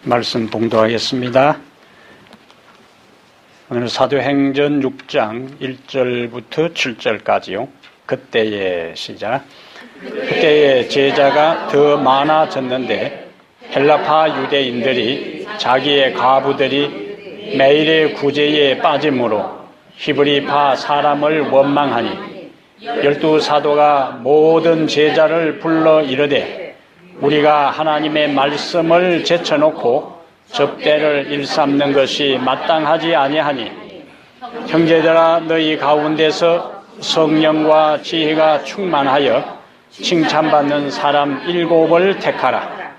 말씀 봉독하겠습니다. 오늘 사도행전 6장 1절부터 7절까지요. 그때의 시작. 그때의 제자가 더 많아졌는데 헬라파 유대인들이 자기의 과부들이 매일의 구제에 빠짐으로 히브리파 사람을 원망하니 12사도가 모든 제자를 불러 이르되 우리가 하나님의 말씀을 제쳐놓고 접대를 일삼는 것이 마땅하지 아니하니 형제들아 너희 가운데서 성령과 지혜가 충만하여 칭찬받는 사람 7을 택하라.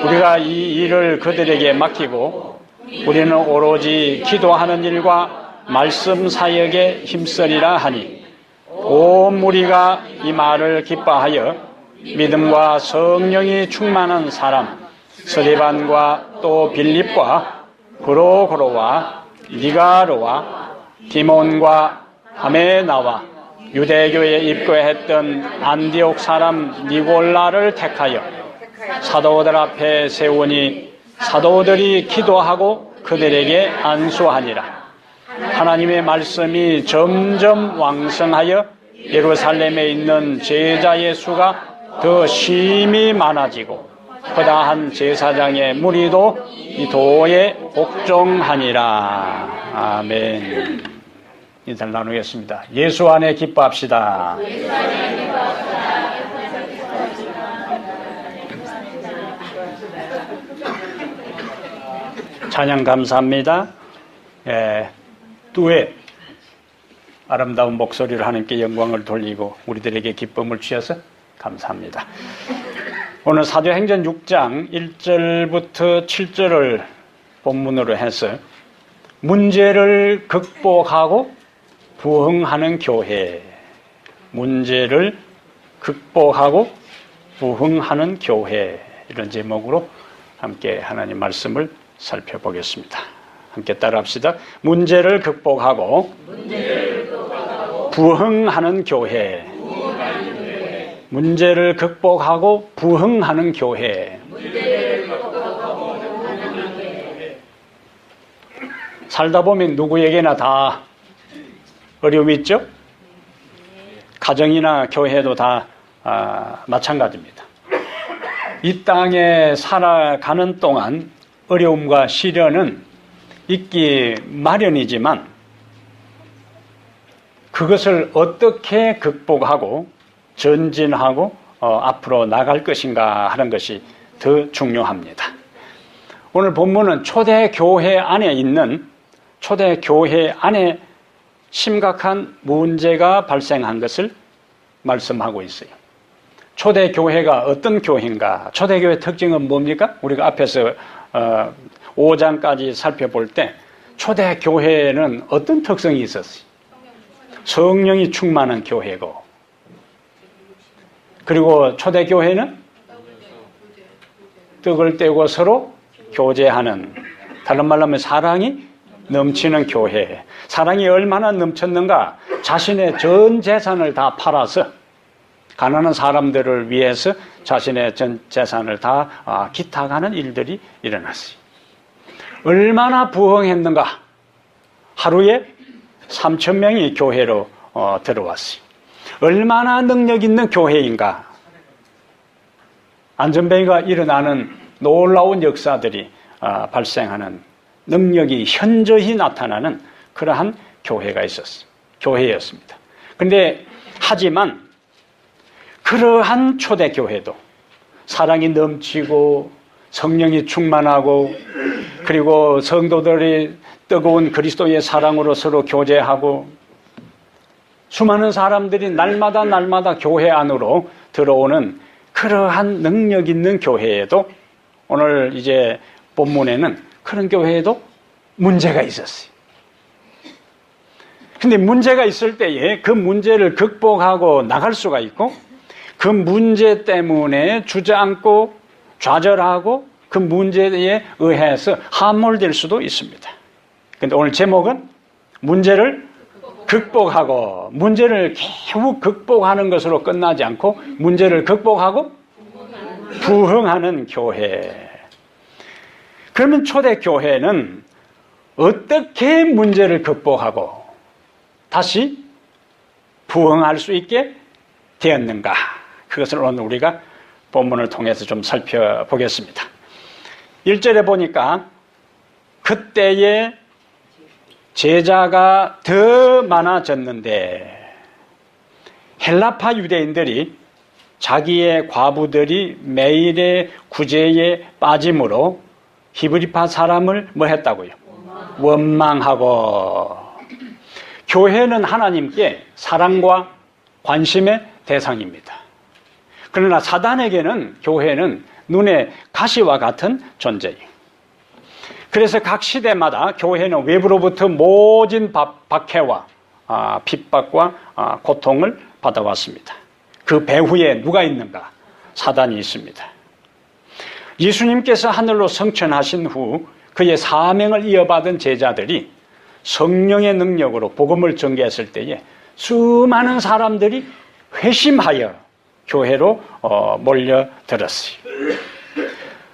우리가 이 일을 그들에게 맡기고 우리는 오로지 기도하는 일과 말씀 사역에 힘쓰리라 하니 온 무리가 이 말을 기뻐하여 믿음과 성령이 충만한 사람 스데반과 또 빌립과 브로고로와 니가로와 디몬과 하메나와 유대교에 입교했던 안디옥 사람 니골라를 택하여 사도들 앞에 세우니 사도들이 기도하고 그들에게 안수하니라. 하나님의 말씀이 점점 왕성하여 예루살렘에 있는 제자의 수가 더 심히 많아지고 허다한 제사장의 무리도 이 도에 복종하니라. 아멘. 인사를 나누겠습니다. 예수 안에 기뻐합시다. 찬양 감사합니다. 듀엣 아름다운 목소리로 하나님께 영광을 돌리고 우리들에게 기쁨을 주셔서 감사합니다. 오늘 사도행전 6장 1절부터 7절을 본문으로 해서 문제를 극복하고 부흥하는 교회, 문제를 극복하고 부흥하는 교회, 이런 제목으로 함께 하나님 말씀을 살펴보겠습니다. 함께 따라합시다. 문제를 극복하고 부흥하는 교회. 문제를 극복하고 부흥하는 교회. 살다 보면 누구에게나 다 어려움이 있죠? 가정이나 교회도 다 마찬가지입니다. 이 땅에 살아가는 동안 어려움과 시련은 있기 마련이지만 그것을 어떻게 극복하고 전진하고 앞으로 나갈 것인가 하는 것이 더 중요합니다. 오늘 본문은 초대교회 안에 있는 초대교회 안에 심각한 문제가 발생한 것을 말씀하고 있어요. 초대교회가 어떤 교회인가? 초대교회 특징은 뭡니까? 우리가 앞에서 5장까지 살펴볼 때 초대교회는 어떤 특성이 있었어요? 성령이 충만한 교회고, 그리고 초대교회는 떡을 떼고 서로 교제하는, 다른 말로 하면 사랑이 넘치는 교회. 사랑이 얼마나 넘쳤는가? 자신의 전 재산을 다 팔아서 가난한 사람들을 위해서 자신의 전 재산을 다 기탁하는 일들이 일어났어요. 얼마나 부흥했는가? 하루에 3,000명이 교회로 들어왔어요. 얼마나 능력 있는 교회인가? 안전뱅이가 일어나는 놀라운 역사들이 발생하는, 능력이 현저히 나타나는 그러한 교회가 있었어요. 교회였습니다. 그런데 하지만 그러한 초대교회도 사랑이 넘치고 성령이 충만하고, 그리고 성도들이 뜨거운 그리스도의 사랑으로 서로 교제하고, 수많은 사람들이 날마다 교회 안으로 들어오는 그러한 능력 있는 교회에도, 오늘 이제 본문에는 그런 교회에도 문제가 있었어요. 근데 문제가 있을 때에 그 문제를 극복하고 나갈 수가 있고, 그 문제 때문에 주저앉고 좌절하고 그 문제에 의해서 함몰될 수도 있습니다. 근데 오늘 제목은 문제를 극복하고, 문제를 겨우 극복하는 것으로 끝나지 않고 문제를 극복하고 부흥하는 교회. 그러면 초대교회는 어떻게 문제를 극복하고 다시 부흥할 수 있게 되었는가? 그것을 오늘 우리가 본문을 통해서 좀 살펴보겠습니다. 1절에 보니까 그때에 제자가 더 많아졌는데 헬라파 유대인들이 자기의 과부들이 매일의 구제에 빠짐으로 히브리파 사람을 뭐 했다고요? 원망하고. 교회는 하나님께 사랑과 관심의 대상입니다. 그러나 사단에게는 교회는 눈의 가시와 같은 존재예요. 그래서 각 시대마다 교회는 외부로부터 모진 박해와 핍박과 고통을 받아왔습니다. 그 배후에 누가 있는가? 사단이 있습니다. 예수님께서 하늘로 승천하신 후 그의 사명을 이어받은 제자들이 성령의 능력으로 복음을 전개했을 때에 수많은 사람들이 회심하여 교회로 몰려들었어요.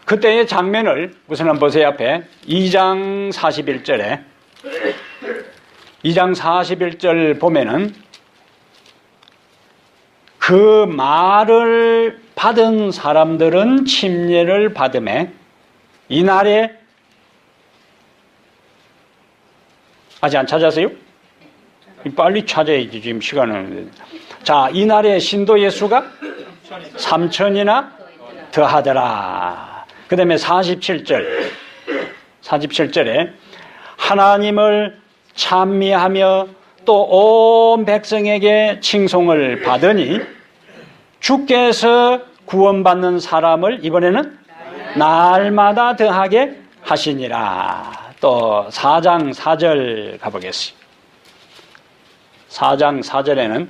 그때의 장면을 우선 한번 보세요. 앞에 2장 41절에 2장 41절 보면은 그 말을 받은 사람들은 침례를 받음에 이날에 아직 안 찾았어요? 빨리 찾아야지 지금 시간은. 자, 이날에 신도 예수가 3천이나 더하더라. 그 다음에 47절에 하나님을 찬미하며 또 온 백성에게 칭송을 받으니 주께서 구원받는 사람을 이번에는 날마다 더하게 하시니라. 또 4장 4절 가보겠습니다. 4장 4절에는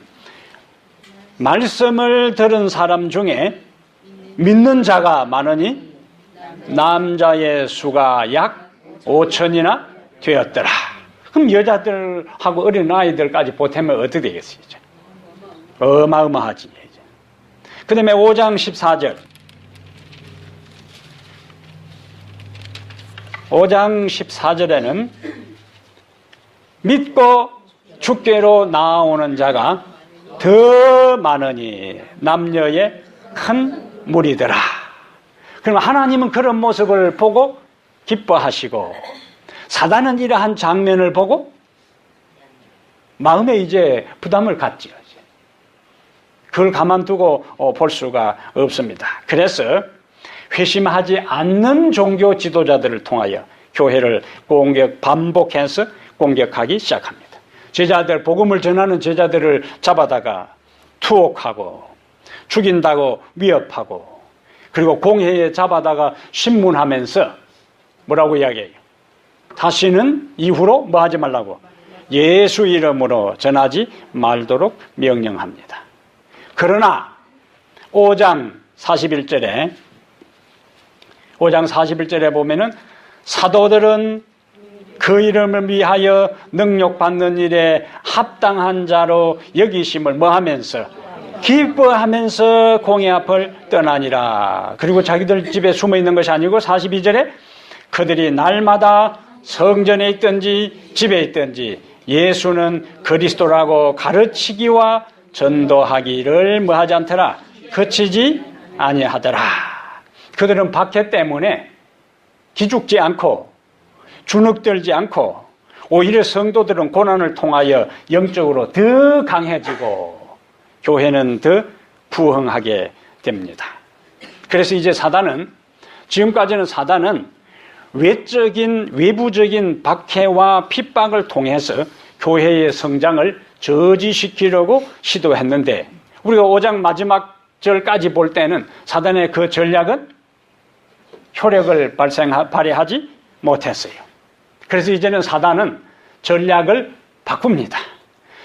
말씀을 들은 사람 중에 믿는 자가 많으니 남자의 수가 약 5천이나 되었더라. 그럼 여자들하고 어린아이들까지 보태면 어떻게 되겠어요? 이제? 어마어마하지. 그 다음에 5장 14절. 5장 14절에는 믿고 주께로 나아오는 자가 더 많으니 남녀의 큰 무리더라. 그럼 하나님은 그런 모습을 보고 기뻐하시고 사단은 이러한 장면을 보고 마음에 이제 부담을 갖지요. 그걸 가만두고 볼 수가 없습니다. 그래서 회심하지 않는 종교 지도자들을 통하여 교회를 반복해서 공격하기 시작합니다. 제자들, 복음을 전하는 제자들을 잡아다가 투옥하고 죽인다고 위협하고 그리고 공회에 잡아다가 신문하면서 뭐라고 이야기해요? 다시는 이후로 뭐 하지 말라고? 예수 이름으로 전하지 말도록 명령합니다. 그러나 5장 41절에 보면은 사도들은 그 이름을 위하여 능력받는 일에 합당한 자로 여기심을 뭐하면서 기뻐하면서 공회 앞을 떠나니라. 그리고 자기들 집에 숨어 있는 것이 아니고 42절에 그들이 날마다 성전에 있든지 집에 있든지 예수는 그리스도라고 가르치기와 전도하기를 뭐하지 않더라? 그치지 아니하더라. 그들은 박해 때문에 기죽지 않고 주눅들지 않고 오히려 성도들은 고난을 통하여 영적으로 더 강해지고 교회는 더 부흥하게 됩니다. 그래서 이제 지금까지는 사단은 외부적인 박해와 핍박을 통해서 교회의 성장을 저지시키려고 시도했는데 우리가 5장 마지막 절까지 볼 때는 사단의 그 전략은 효력을 발휘하지 못했어요. 그래서 이제는 사단은 전략을 바꿉니다.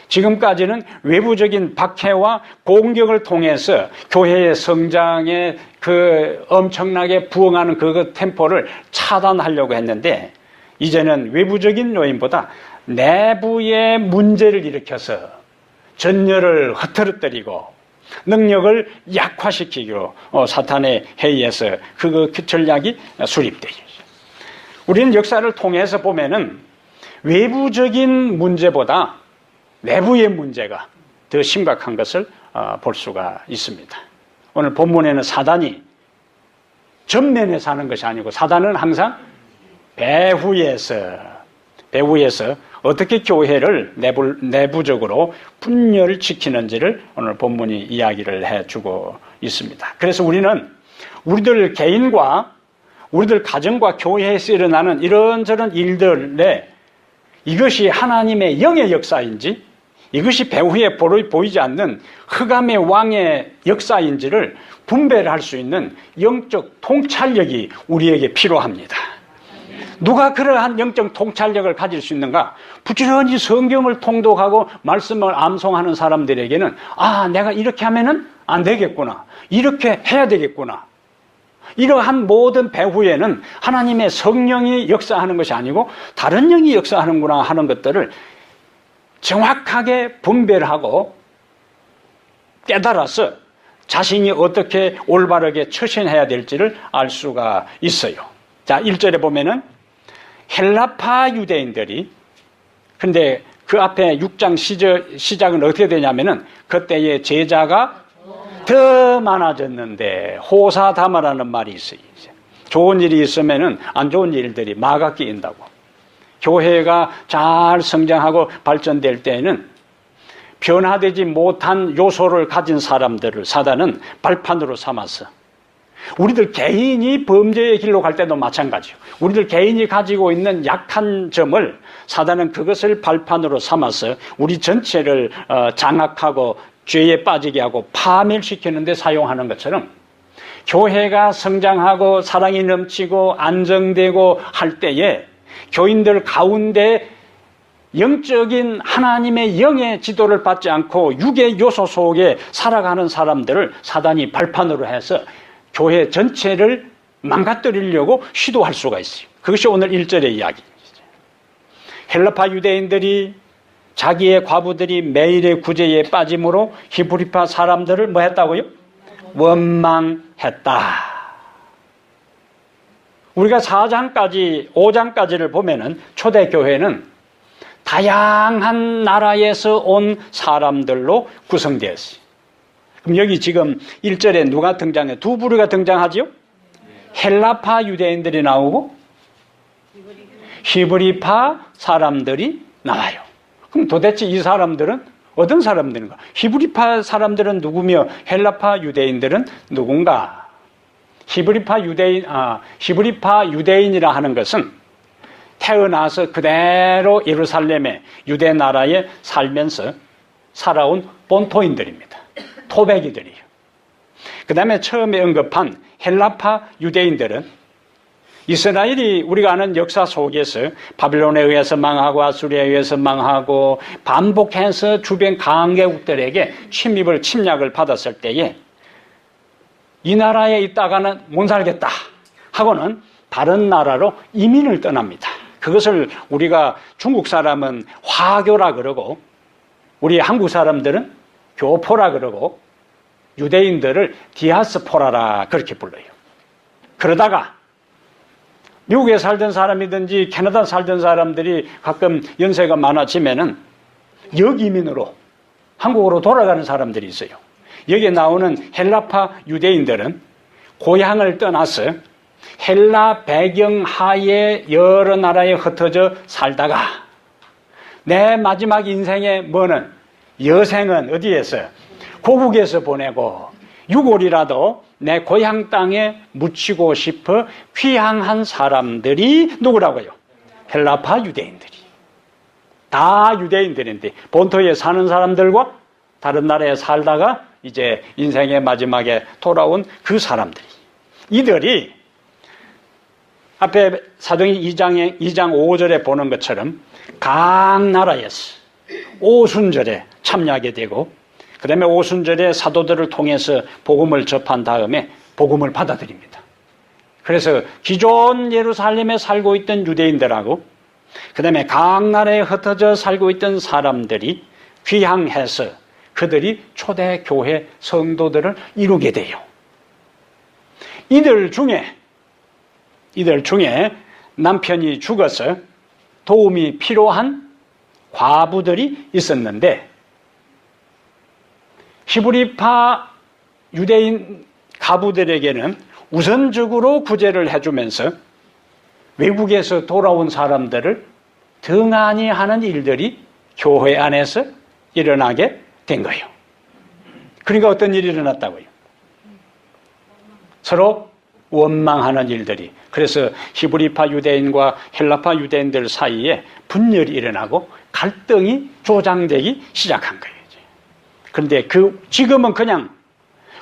지금까지는 외부적인 박해와 공격을 통해서 교회의 성장에 그 엄청나게 부흥하는 그 템포를 차단하려고 했는데 이제는 외부적인 요인보다 내부의 문제를 일으켜서 전열을 흐트러뜨리고 능력을 약화시키기로 사탄의 회의에서 그 전략이 수립되죠. 우리는 역사를 통해서 보면은 외부적인 문제보다 내부의 문제가 더 심각한 것을 볼 수가 있습니다. 오늘 본문에는 사단이 전면에서 하는 것이 아니고 사단은 항상 배후에서 어떻게 교회를 내부적으로 분열시키는지를 오늘 본문이 이야기를 해주고 있습니다. 그래서 우리는 우리들 개인과 우리들 가정과 교회에서 일어나는 이런저런 일들에 이것이 하나님의 영의 역사인지 이것이 배후에 보이지 않는 흑암의 왕의 역사인지를 분별할 수 있는 영적 통찰력이 우리에게 필요합니다. 누가 그러한 영적 통찰력을 가질 수 있는가? 부지런히 성경을 통독하고 말씀을 암송하는 사람들에게는 내가 이렇게 하면은 안 되겠구나. 이렇게 해야 되겠구나. 이러한 모든 배후에는 하나님의 성령이 역사하는 것이 아니고 다른 영이 역사하는구나 하는 것들을 정확하게 분별하고 깨달아서 자신이 어떻게 올바르게 처신해야 될지를 알 수가 있어요. 자, 1절에 보면은 헬라파 유대인들이, 근데 그 앞에 6장 시작은 어떻게 되냐면은 그때의 제자가 더 많아졌는데 호사다마라는 말이 있어요. 좋은 일이 있으면은 안 좋은 일들이 마가 끼인다고. 교회가 잘 성장하고 발전될 때에는 변화되지 못한 요소를 가진 사람들을 사단은 발판으로 삼아서 우리들 개인이 범죄의 길로 갈 때도 마찬가지예요. 우리들 개인이 가지고 있는 약한 점을 사단은 그것을 발판으로 삼아서 우리 전체를 장악하고 죄에 빠지게 하고 파멸시키는 데 사용하는 것처럼 교회가 성장하고 사랑이 넘치고 안정되고 할 때에 교인들 가운데 영적인 하나님의 영의 지도를 받지 않고 육의 요소 속에 살아가는 사람들을 사단이 발판으로 해서 교회 전체를 망가뜨리려고 시도할 수가 있어요. 그것이 오늘 1절의 이야기입니다. 헬라파 유대인들이 자기의 과부들이 매일의 구제에 빠짐으로 히브리파 사람들을 뭐 했다고요? 원망했다. 우리가 4장까지 5장까지를 보면은 초대교회는 다양한 나라에서 온 사람들로 구성되었어요. 그럼 여기 지금 1절에 누가 등장해요? 두 부류가 등장하지요? 헬라파 유대인들이 나오고 히브리파 사람들이 나와요. 그럼 도대체 이 사람들은 어떤 사람들인가? 히브리파 사람들은 누구며 헬라파 유대인들은 누군가? 히브리파 유대인이라 하는 것은 태어나서 그대로 예루살렘의 유대 나라에 살면서 살아온 본토인들입니다. 토백이들이에요. 그 다음에 처음에 언급한 헬라파 유대인들은 이스라엘이 우리가 아는 역사 속에서 바빌론에 의해서 망하고 아수리에 의해서 망하고 반복해서 주변 강대국들에게 침략을 받았을 때에 이 나라에 있다가는 못 살겠다 하고는 다른 나라로 이민을 떠납니다. 그것을 우리가 중국 사람은 화교라 그러고 우리 한국 사람들은 교포라 그러고 유대인들을 디아스포라라 그렇게 불러요. 그러다가 미국에 살던 사람이든지 캐나다 살던 사람들이 가끔 연세가 많아지면은 역이민으로 한국으로 돌아가는 사람들이 있어요. 여기에 나오는 헬라파 유대인들은 고향을 떠나서 헬라 배경 하에 여러 나라에 흩어져 살다가 내 마지막 인생의 뭐는 여생은 어디에서? 고국에서 보내고 6월이라도 내 고향 땅에 묻히고 싶어 귀향한 사람들이 누구라고요? 헬라파 유대인들이. 다 유대인들인데 본토에 사는 사람들과 다른 나라에 살다가 이제 인생의 마지막에 돌아온 그 사람들이. 이들이 앞에 사도행전 2장 5절에 보는 것처럼 각 나라에서 오순절에 참여하게 되고 그 다음에 오순절에 사도들을 통해서 복음을 접한 다음에 복음을 받아들입니다. 그래서 기존 예루살렘에 살고 있던 유대인들하고 그 다음에 각 나라에 흩어져 살고 있던 사람들이 귀향해서 그들이 초대교회 성도들을 이루게 돼요. 이들 중에 남편이 죽어서 도움이 필요한 과부들이 있었는데 히브리파 유대인 가부들에게는 우선적으로 구제를 해주면서 외국에서 돌아온 사람들을 등한히 하는 일들이 교회 안에서 일어나게 된 거예요. 그러니까 어떤 일이 일어났다고요? 서로 원망하는 일들이. 그래서 히브리파 유대인과 헬라파 유대인들 사이에 분열이 일어나고 갈등이 조장되기 시작한 거예요. 그런데 지금은 그냥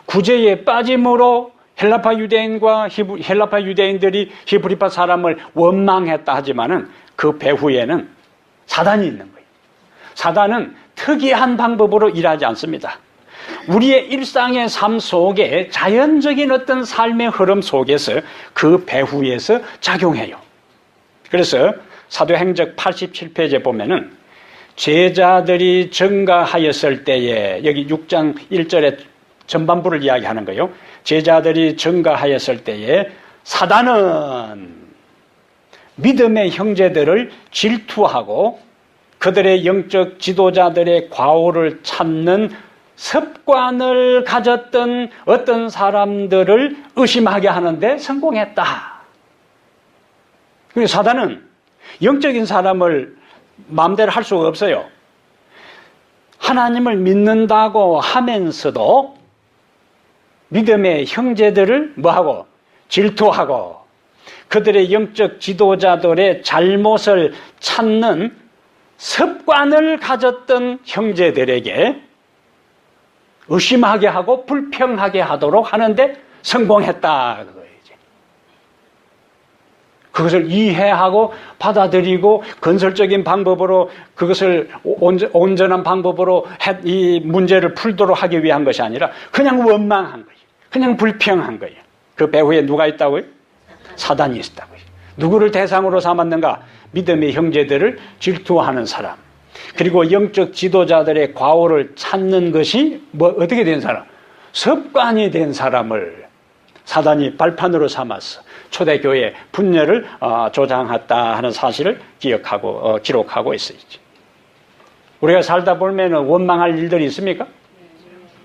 구제에 빠짐으로 헬라파 유대인과 헬라파 유대인들이 히브리파 사람을 원망했다 하지만은 그 배후에는 사단이 있는 거예요. 사단은 특이한 방법으로 일하지 않습니다. 우리의 일상의 삶 속에 자연적인 어떤 삶의 흐름 속에서 그 배후에서 작용해요. 그래서 사도행적 87페이지에 보면은 제자들이 증가하였을 때에, 여기 6장 1절에 전반부를 이야기하는 거예요. 제자들이 증가하였을 때에 사단은 믿음의 형제들을 질투하고 그들의 영적 지도자들의 과오를 찾는 습관을 가졌던 어떤 사람들을 의심하게 하는데 성공했다. 그래서 사단은 영적인 사람을 마음대로 할 수가 없어요. 하나님을 믿는다고 하면서도 믿음의 형제들을 뭐하고? 질투하고 그들의 영적 지도자들의 잘못을 찾는 습관을 가졌던 형제들에게 의심하게 하고 불평하게 하도록 하는데 성공했다. 그것을 이해하고 받아들이고 건설적인 방법으로 그것을 온전한 방법으로 이 문제를 풀도록 하기 위한 것이 아니라 그냥 원망한 거예요. 그냥 불평한 거예요. 그 배후에 누가 있다고요? 사단이 있다고요. 누구를 대상으로 삼았는가? 믿음의 형제들을 질투하는 사람. 그리고 영적 지도자들의 과오를 찾는 것이 어떻게 된 사람? 습관이 된 사람을 사단이 발판으로 삼아서 초대교회 분열을 조장했다 하는 사실을 기록하고 있어요. 우리가 살다 보면 원망할 일들이 있습니까?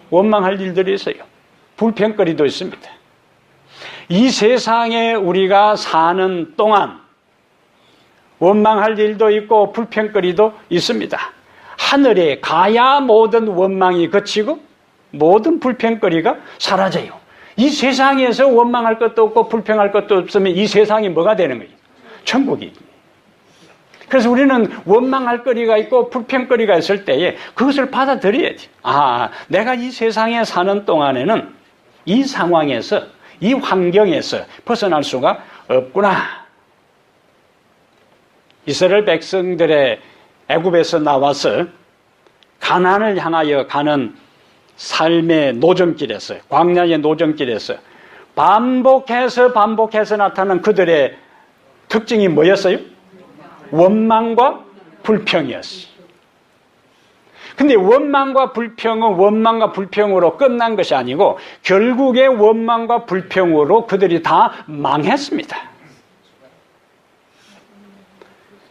원망할 일들이 있어요. 불평거리도 있습니다. 이 세상에 우리가 사는 동안 원망할 일도 있고 불평거리도 있습니다. 하늘에 가야 모든 원망이 그치고 모든 불평거리가 사라져요. 이 세상에서 원망할 것도 없고 불평할 것도 없으면 이 세상이 뭐가 되는 거예요? 천국이. 그래서 우리는 원망할 거리가 있고 불평거리가 있을 때에 그것을 받아들여야지. 내가 이 세상에 사는 동안에는 이 상황에서, 이 환경에서 벗어날 수가 없구나. 이스라엘 백성들의 애굽에서 나와서 가나안을 향하여 가는 삶의 노정길에서, 광야의 노정길에서 반복해서 나타난 그들의 특징이 뭐였어요? 원망과 불평이었어요. 근데 원망과 불평은 원망과 불평으로 끝난 것이 아니고 결국에 원망과 불평으로 그들이 다 망했습니다.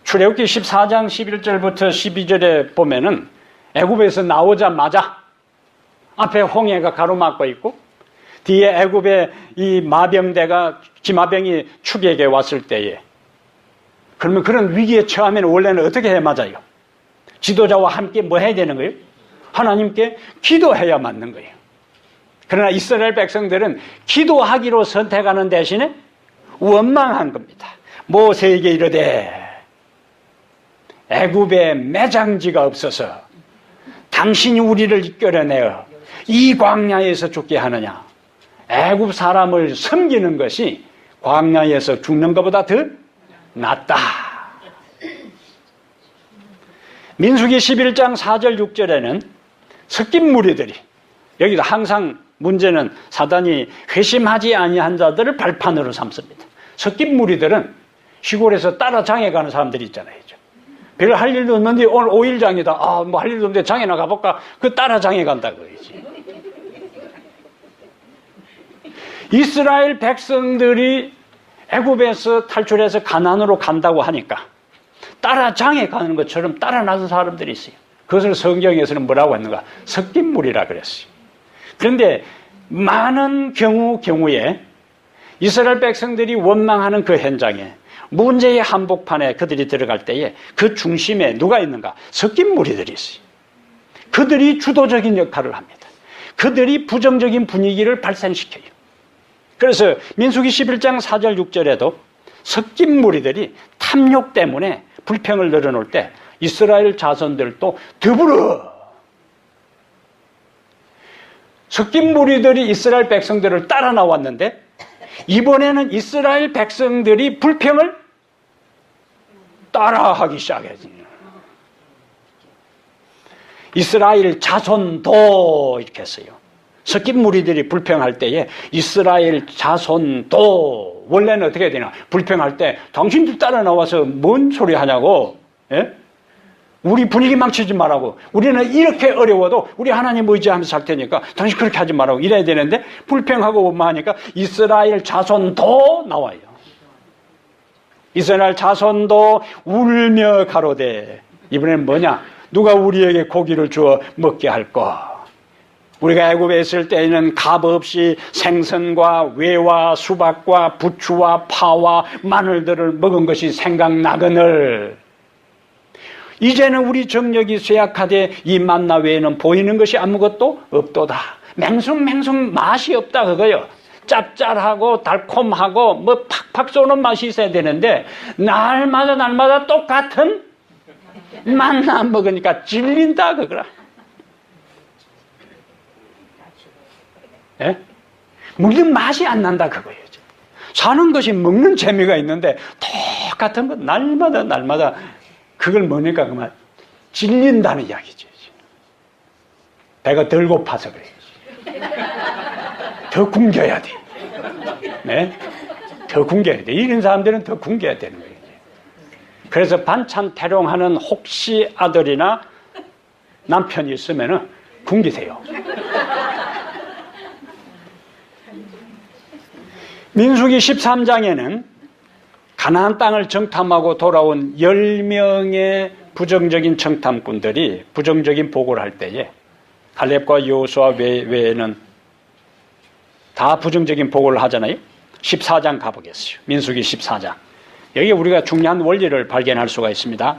출애굽기 14장 11절부터 12절에 보면은 애굽에서 나오자마자 앞에 홍해가 가로막고 있고 뒤에 애굽의 이 마병대가 기마병이 축에게 왔을 때에 그러면 그런 위기에 처하면 원래는 어떻게 해야 맞아요? 지도자와 함께 뭐 해야 되는 거예요? 하나님께 기도해야 맞는 거예요. 그러나 이스라엘 백성들은 기도하기로 선택하는 대신에 원망한 겁니다. 모세에게 이르되 애굽에 매장지가 없어서 당신이 우리를 이끌어내어 이 광야에서 죽게 하느냐. 애굽 사람을 섬기는 것이 광야에서 죽는 것보다 더 낫다. 민수기 11장 4절 6절에는 섞인 무리들이, 여기도 항상 문제는 사단이 회심하지 아니한 자들을 발판으로 삼습니다. 섞인 무리들은 시골에서 따라 장에 가는 사람들이 있잖아요. 별 할 일도 없는데 오늘 5일 장이다. 뭐 할 일도 없는데 장에나 가볼까? 그 따라 장에 간다고 그러지. 이스라엘 백성들이 애굽에서 탈출해서 가나안으로 간다고 하니까 따라 장에 가는 것처럼 따라 나선 사람들이 있어요. 그것을 성경에서는 뭐라고 했는가? 섞인 무리라 그랬어요. 그런데 많은 경우에 이스라엘 백성들이 원망하는 그 현장에, 문제의 한복판에 그들이 들어갈 때에 그 중심에 누가 있는가? 섞인 무리들이 있어요. 그들이 주도적인 역할을 합니다. 그들이 부정적인 분위기를 발산시켜요. 그래서 민수기 11장 4절 6절에도 섞인 무리들이 탐욕 때문에 불평을 늘어놓을 때 이스라엘 자손들도 더불어, 섞인 무리들이 이스라엘 백성들을 따라 나왔는데 이번에는 이스라엘 백성들이 불평을 따라하기 시작했어요. 이스라엘 자손도 이렇게 했어요. 섞인 무리들이 불평할 때에 이스라엘 자손도, 원래는 어떻게 해야 되나? 불평할 때 당신들 따라 나와서 뭔 소리 하냐고, 예? 우리 분위기 망치지 말라고. 우리는 이렇게 어려워도 우리 하나님 의지하면서 살 테니까 당신 그렇게 하지 말라고 이래야 되는데, 불평하고 원망하니까 이스라엘 자손도 나와요. 이스라엘 자손도 울며 가로되, 이번엔 뭐냐? 누가 우리에게 고기를 주어 먹게 할까? 우리가 애굽에 있을 때에는 값없이 생선과 외와 수박과 부추와 파와 마늘들을 먹은 것이 생각나거늘, 이제는 우리 정력이 쇠약하되 이 만나 외에는 보이는 것이 아무것도 없도다. 맹숭맹숭 맛이 없다 그거요. 짭짤하고 달콤하고 뭐 팍팍 쏘는 맛이 있어야 되는데 날마다 똑같은 만나 먹으니까 질린다 그거라. 예? 먹는 맛이 안 난다 그거예요. 사는 것이 먹는 재미가 있는데 똑같은 거 날마다 그걸 먹으니까 그만 질린다는 이야기죠. 배가 덜 고파서 그래요. 더 굶겨야 돼. 네? 더 굶겨야 돼. 이런 사람들은 더 굶겨야 되는 거예요. 그래서 반찬 태롱하는 혹시 아들이나 남편이 있으면은 굶기세요. 민수기 13장에는 가나안 땅을 정탐하고 돌아온 10명의 부정적인 정탐꾼들이 부정적인 보고를 할 때에 갈렙과 여호수아 외에는 다 부정적인 보고를 하잖아요. 14장 가보겠어요. 민수기 14장. 여기 우리가 중요한 원리를 발견할 수가 있습니다.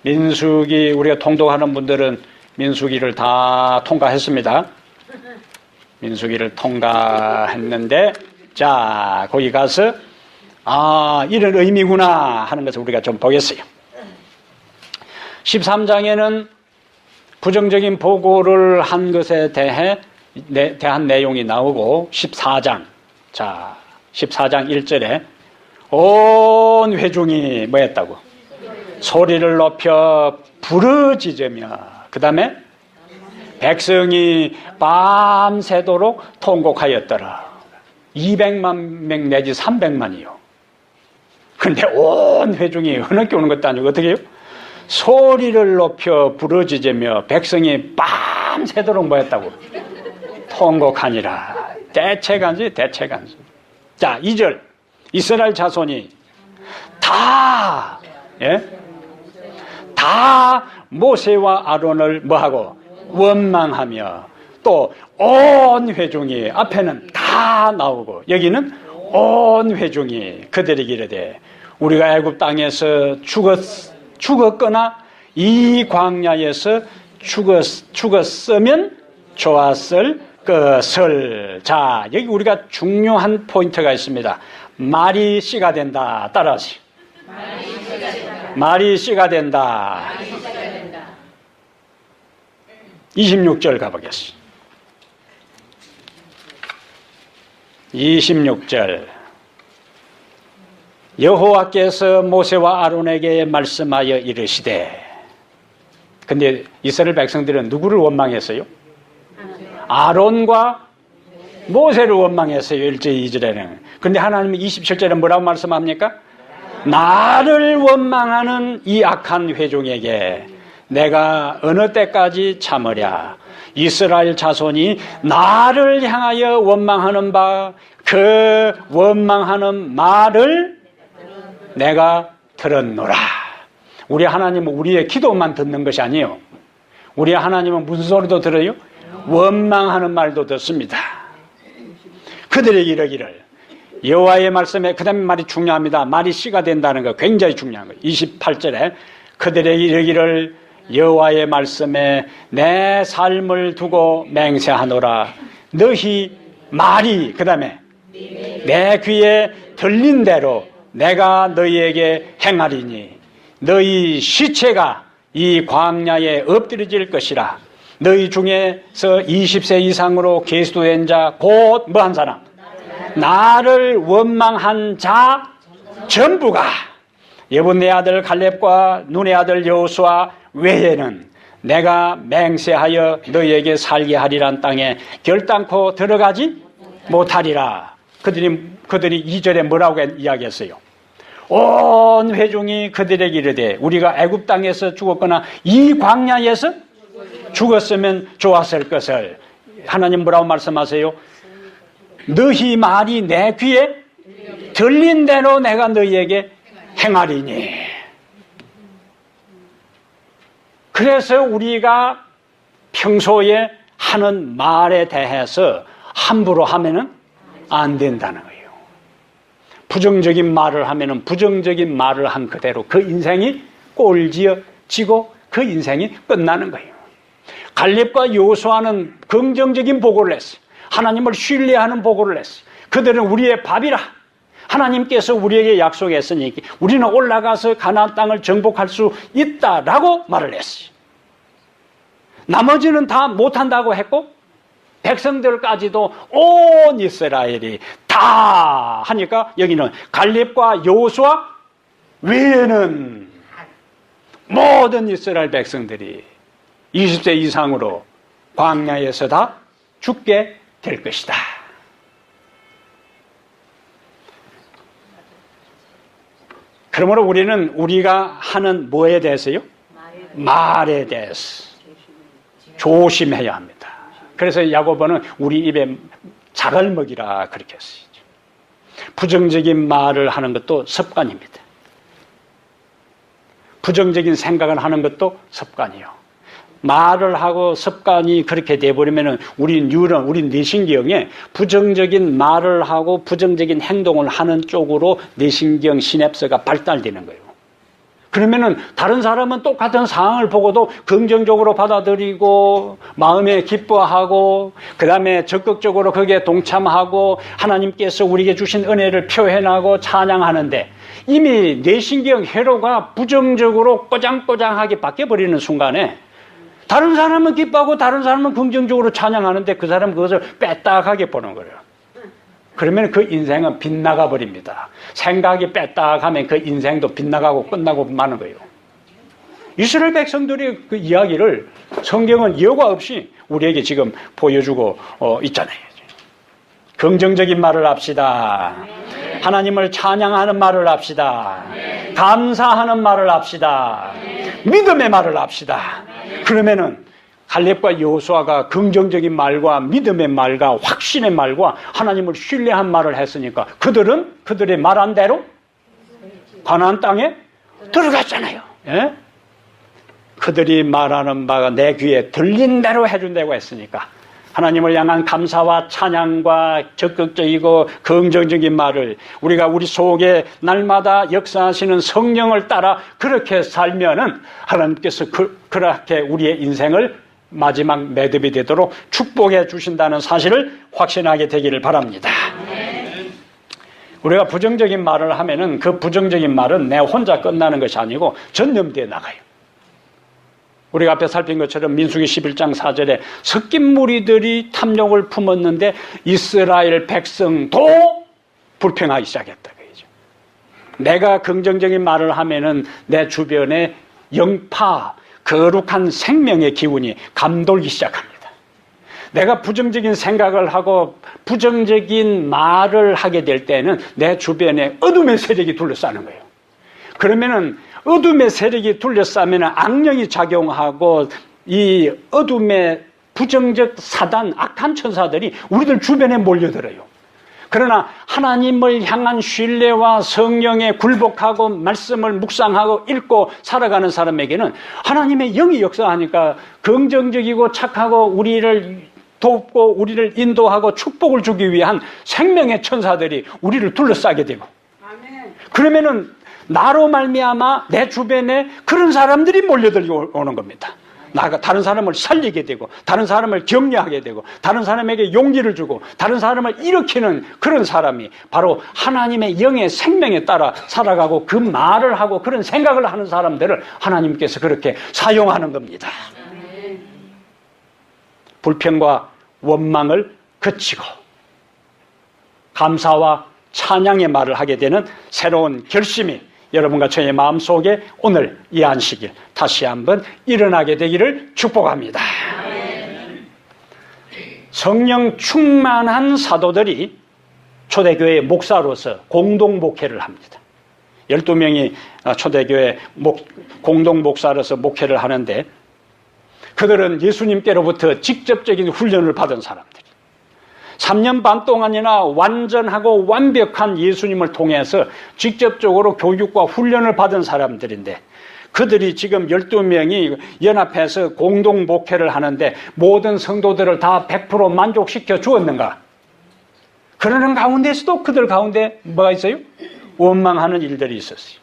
민수기, 우리가 통독하는 분들은 민수기를 다 통과했습니다. 민수기를 통과했는데, 자, 거기 가서 이런 의미구나 하는 것을 우리가 좀 보겠어요. 13장에는 부정적인 보고를 한 것에 대한 내용이 나오고, 14장, 자, 14장 1절에 온 회중이 뭐 했다고? 소리를 높여 부르짖으며, 그 다음에 백성이 밤새도록 통곡하였더라. 200만 명 내지 300만이요. 그런데 온 회중이 흐느껴 오는 것도 아니고 어떻게 해요? 소리를 높여 부르짖으며 백성이 밤새도록 뭐 했다고? 통곡하니라. 대체간지. 자, 2절. 이스라엘 자손이 다 모세와 아론을 뭐하고? 원망하며, 또 온 회중이, 앞에는 다 나오고 여기는 온 회중이 그들에게 이르되, 우리가 애굽 땅에서 죽었거나 이 광야에서 죽었으면 좋았을 것을. 자, 여기 우리가 중요한 포인트가 있습니다. 말이 씨가 된다. 따라하시. 말이 씨가 된다. 26절 가보겠습니다. 26절. 여호와께서 모세와 아론에게 말씀하여 이르시되, 근데 이스라엘 백성들은 누구를 원망했어요? 아론과 모세를 원망했어요. 1절 2절에는. 근데 하나님이 27절에 뭐라고 말씀합니까? 나를 원망하는 이 악한 회중에게 내가 어느 때까지 참으랴? 이스라엘 자손이 나를 향하여 원망하는 바 그 원망하는 말을 내가 들었노라. 우리 하나님은 우리의 기도만 듣는 것이 아니에요. 우리 하나님은 무슨 소리도 들어요? 원망하는 말도 듣습니다. 그들에게 이르기를, 여호와의 말씀에, 그 다음에 말이 중요합니다. 말이 씨가 된다는 거 굉장히 중요한 거예요. 28절에 그들에게 이르기를, 여호와의 말씀에 내 삶을 두고 맹세하노라. 너희 말이, 그 다음에 내 귀에 들린 대로 내가 너희에게 행하리니 너희 시체가 이 광야에 엎드려질 것이라. 너희 중에서 20세 이상으로 계수된 자 곧 뭐한 사람? 나를 원망한 자 전부가 예분네 아들 갈렙과 눈의 아들 여호수아 외에는 내가 맹세하여 너희에게 살게 하리란 땅에 결단코 들어가지 못하리라. 그들이 2절에 뭐라고 이야기했어요? 온 회중이 그들에게 이르되 우리가 애굽 땅에서 죽었거나 이 광야에서 죽었으면 좋았을 것을. 하나님 뭐라고 말씀하세요? 너희 말이 내 귀에 들린 대로 내가 너희에게 행하리니. 그래서 우리가 평소에 하는 말에 대해서 함부로 하면은 안 된다는 거예요. 부정적인 말을 하면은 부정적인 말을 한 그대로 그 인생이 꼴지어지고 그 인생이 끝나는 거예요. 갈렙과 여호수아는 긍정적인 보고를 했어요. 하나님을 신뢰하는 보고를 했어요. 그들은 우리의 밥이라. 하나님께서 우리에게 약속했으니 우리는 올라가서 가나안 땅을 정복할 수 있다라고 말을 했어요. 나머지는 다 못한다고 했고 백성들까지도 온 이스라엘이 다 하니까 여기는 갈렙과 여호수아 외에는 모든 이스라엘 백성들이 20세 이상으로 광야에서 다 죽게 될 것이다. 그러므로 우리는 우리가 하는 뭐에 대해서요? 말에 대해서 조심해야 합니다. 그래서 야고보는 우리 입에 작을 먹이라 그렇게 했어요. 부정적인 말을 하는 것도 습관입니다. 부정적인 생각을 하는 것도 습관이요. 말을 하고 습관이 그렇게 돼버리면 우리 뉴런, 우리 뇌신경에 부정적인 말을 하고 부정적인 행동을 하는 쪽으로 뇌신경 시냅스가 발달되는 거예요. 그러면은 다른 사람은 똑같은 상황을 보고도 긍정적으로 받아들이고 마음에 기뻐하고 그 다음에 적극적으로 거기에 동참하고 하나님께서 우리에게 주신 은혜를 표현하고 찬양하는데 이미 뇌신경 회로가 부정적으로 꼬장꼬장하게 바뀌어버리는 순간에 다른 사람은 기뻐하고 다른 사람은 긍정적으로 찬양하는데 그 사람은 그것을 빼딱하게 보는 거예요. 그러면 그 인생은 빗나가 버립니다. 생각이 빼딱하면 그 인생도 빗나가고 끝나고 마는 거예요. 이스라엘 백성들의 그 이야기를 성경은 여과 없이 우리에게 지금 보여주고 있잖아요. 긍정적인 말을 합시다. 하나님을 찬양하는 말을 합시다. 감사하는 말을 합시다. 믿음의 말을 합시다. 그러면은 갈렙과 여호수아가 긍정적인 말과 믿음의 말과 확신의 말과 하나님을 신뢰한 말을 했으니까 그들은 그들의 말한 대로 가나안 땅에 들어갔잖아요. 예? 그들이 말하는 바가 내 귀에 들린 대로 해준다고 했으니까 하나님을 향한 감사와 찬양과 적극적이고 긍정적인 말을 우리가 우리 속에 날마다 역사하시는 성령을 따라 그렇게 살면은 하나님께서 그렇게 우리의 인생을 마지막 매듭이 되도록 축복해 주신다는 사실을 확신하게 되기를 바랍니다. 우리가 부정적인 말을 하면은 그 부정적인 말은 내 혼자 끝나는 것이 아니고 전염되어 나가요. 우리가 앞에 살핀 것처럼 민수기 11장 4절에 섞인 무리들이 탐욕을 품었는데 이스라엘 백성도 불평하기 시작했다. 내가 긍정적인 말을 하면은 내 주변에 영파, 거룩한 생명의 기운이 감돌기 시작합니다. 내가 부정적인 생각을 하고 부정적인 말을 하게 될 때는 내 주변에 어둠의 세력이 둘러싸는 거예요. 그러면은 어둠의 세력이 둘러싸면 악령이 작용하고 이 어둠의 부정적 사단, 악한 천사들이 우리들 주변에 몰려들어요. 그러나 하나님을 향한 신뢰와 성령에 굴복하고 말씀을 묵상하고 읽고 살아가는 사람에게는 하나님의 영이 역사하니까 긍정적이고 착하고 우리를 돕고 우리를 인도하고 축복을 주기 위한 생명의 천사들이 우리를 둘러싸게 되고, 그러면은 나로 말미암아 내 주변에 그런 사람들이 몰려들고 오는 겁니다. 나가 다른 사람을 살리게 되고, 다른 사람을 격려하게 되고, 다른 사람에게 용기를 주고, 다른 사람을 일으키는 그런 사람이 바로 하나님의 영의 생명에 따라 살아가고 그 말을 하고 그런 생각을 하는 사람들을 하나님께서 그렇게 사용하는 겁니다. 불평과 원망을 그치고 감사와 찬양의 말을 하게 되는 새로운 결심이 여러분과 저의 마음속에 오늘 이 안식일 다시 한번 일어나게 되기를 축복합니다. 성령 충만한 사도들이 초대교회 목사로서 공동 목회를 합니다. 12명이 초대교회 공동 목사로서 목회를 하는데, 그들은 예수님께로부터 직접적인 훈련을 받은 사람들이 3년 반 동안이나 완전하고 완벽한 예수님을 통해서 직접적으로 교육과 훈련을 받은 사람들인데, 그들이 지금 12명이 연합해서 공동 목회를 하는데 모든 성도들을 다 100% 만족시켜 주었는가? 그러는 가운데서도 그들 가운데 뭐가 있어요? 원망하는 일들이 있었어요.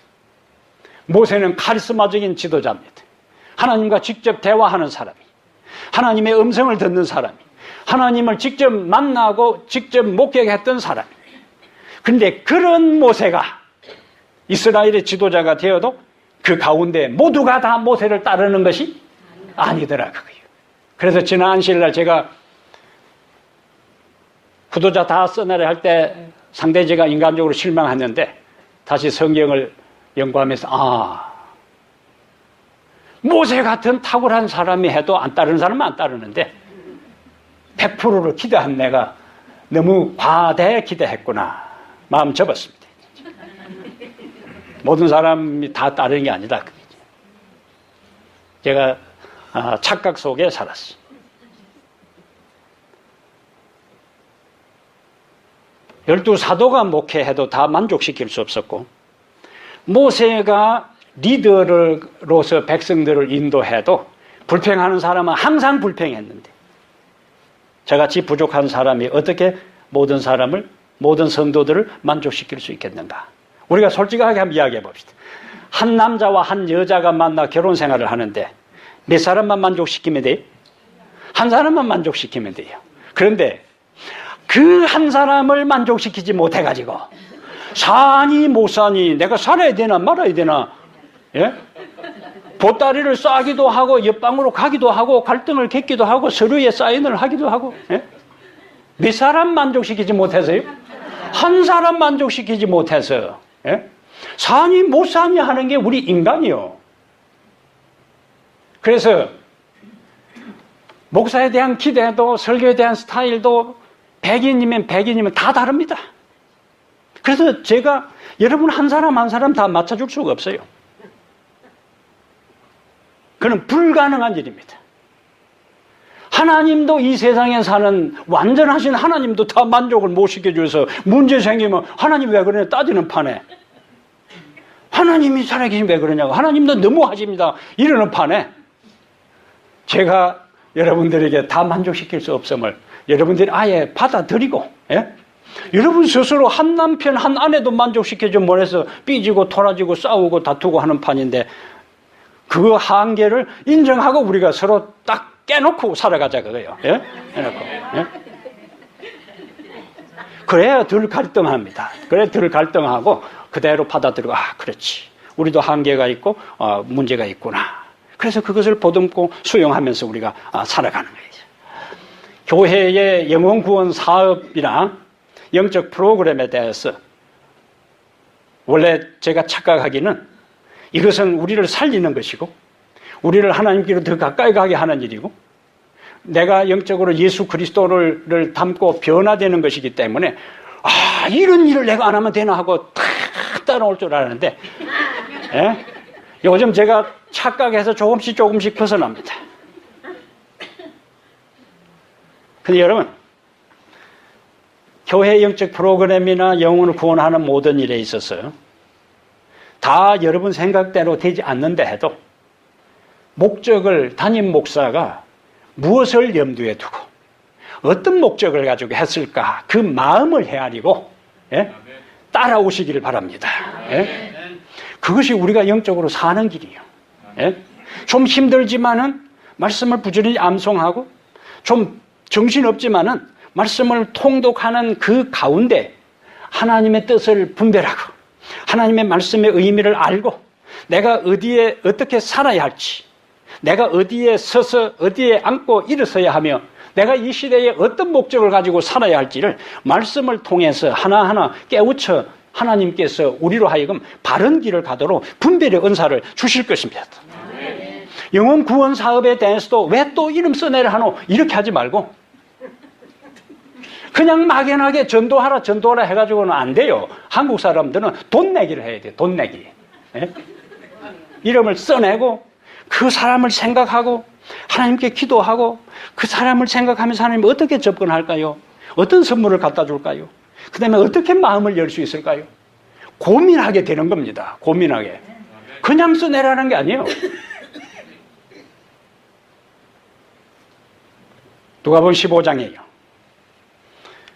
모세는 카리스마적인 지도자입니다. 하나님과 직접 대화하는 사람이, 하나님의 음성을 듣는 사람이, 하나님을 직접 만나고 직접 목격했던 사람이. 그런데 그런 모세가 이스라엘의 지도자가 되어도 그 가운데 모두가 다 모세를 따르는 것이 아니더라 그거예요. 그래서 지난 안식일날 제가 후도자 다 써내려 할 때 상당히 제가 인간적으로 실망했는데, 다시 성경을 연구하면서 모세 같은 탁월한 사람이 해도 안 따르는 사람은 안 따르는데 100%를 기대한 내가 너무 과대 기대했구나. 마음 접었습니다. 모든 사람이 다 따르는 게 아니다. 제가 착각 속에 살았어요. 열두 사도가 목회해도 다 만족시킬 수 없었고, 모세가 리더로서 백성들을 인도해도 불평하는 사람은 항상 불평했는데, 저같이 부족한 사람이 어떻게 모든 사람을, 모든 성도들을 만족시킬 수 있겠는가? 우리가 솔직하게 한번 이야기해 봅시다. 한 남자와 한 여자가 만나 결혼 생활을 하는데 몇 사람만 만족시키면 돼요? 한 사람만 만족시키면 돼요. 그런데 그 한 사람을 만족시키지 못해가지고 사니 못 사니, 내가 살아야 되나 말아야 되나, 예? 보따리를 싸기도 하고 옆방으로 가기도 하고 갈등을 겪기도 하고 서류에 사인을 하기도 하고, 예? 몇 사람 만족시키지 못해서요? 한 사람 만족시키지 못해서, 예? 사니 못 사니 하는 게 우리 인간이요. 그래서 목사에 대한 기대도, 설교에 대한 스타일도 백인이면 다 다릅니다. 그래서 제가 여러분 한 사람 한 사람 다 맞춰줄 수가 없어요. 그건 불가능한 일입니다. 하나님도 이 세상에 사는 완전하신 하나님도 다 만족을 못 시켜줘서 문제 생기면 하나님 왜 그러냐 따지는 판에, 하나님이 살아계신 왜 그러냐고, 하나님도 너무하십니다 이러는 판에, 제가 여러분들에게 다 만족시킬 수 없음을 여러분들이 아예 받아들이고, 예? 여러분 스스로 한 남편 한 아내도 만족시켜줘 못해서 삐지고 토라지고 싸우고 다투고 하는 판인데, 그 한계를 인정하고 우리가 서로 딱 깨놓고 살아가자 그거예요. 예? 깨놓고. 예? 그래야 덜 갈등합니다. 그래야 덜 갈등하고 그대로 받아들이고, 그렇지, 우리도 한계가 있고 문제가 있구나. 그래서 그것을 보듬고 수용하면서 우리가 살아가는 거예요. 교회의 영혼 구원 사업이나 영적 프로그램에 대해서 원래 제가 착각하기는 이것은 우리를 살리는 것이고 우리를 하나님께로 더 가까이 가게 하는 일이고 내가 영적으로 예수 그리스도를 닮고 변화되는 것이기 때문에 이런 일을 내가 안 하면 되나 하고 탁 따라올 줄 알았는데, 예? 요즘 제가 착각해서 조금씩 벗어납니다. 근데 여러분, 교회 영적 프로그램이나 영혼을 구원하는 모든 일에 있어서 다 여러분 생각대로 되지 않는다 해도 목적을 담임 목사가 무엇을 염두에 두고 어떤 목적을 가지고 했을까 그 마음을 헤아리고 따라오시기를 바랍니다. 그것이 우리가 영적으로 사는 길이에요. 좀 힘들지만은 말씀을 부지런히 암송하고 좀 정신없지만은 말씀을 통독하는 그 가운데 하나님의 뜻을 분별하고 하나님의 말씀의 의미를 알고 내가 어디에 어떻게 살아야 할지 내가 어디에 서서 어디에 앉고 일어서야 하며 내가 이 시대에 어떤 목적을 가지고 살아야 할지를 말씀을 통해서 하나하나 깨우쳐 하나님께서 우리로 하여금 바른 길을 가도록 분별의 은사를 주실 것입니다. 영혼 구원 사업에 대해서도 왜 또 이름 써내려 하노? 이렇게 하지 말고 그냥 막연하게 전도하라 해가지고는 안 돼요. 한국 사람들은 돈 내기를 해야 돼요. 돈 내기. 이름을 써내고 그 사람을 생각하고 하나님께 기도하고 그 사람을 생각하면서 하나님 어떻게 접근할까요? 어떤 선물을 갖다 줄까요? 그 다음에 어떻게 마음을 열 수 있을까요? 고민하게 되는 겁니다. 고민하게. 그냥 써내라는 게 아니에요. 누가복음 15장이에요.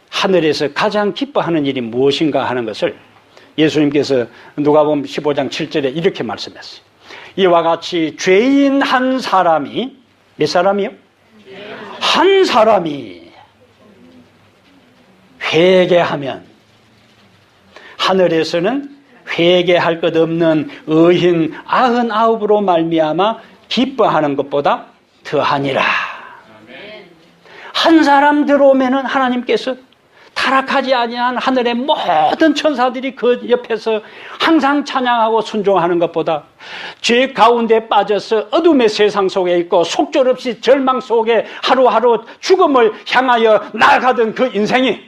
하늘에서 가장 기뻐하는 일이 무엇인가 하는 것을 예수님께서 누가복음 15장 7절에 이렇게 말씀했어요. 이와 같이 죄인 한 사람이 몇 사람이요? 한 사람이 회개하면 하늘에서는 회개할 것 없는 의인 99으로 말미암아 기뻐하는 것보다 더하니라. 한 사람 들어오면은 하나님께서 타락하지 아니한 하늘의 모든 천사들이 그 옆에서 항상 찬양하고 순종하는 것보다 죄 가운데 빠져서 어둠의 세상 속에 있고 속절없이 절망 속에 하루하루 죽음을 향하여 나아가던 그 인생이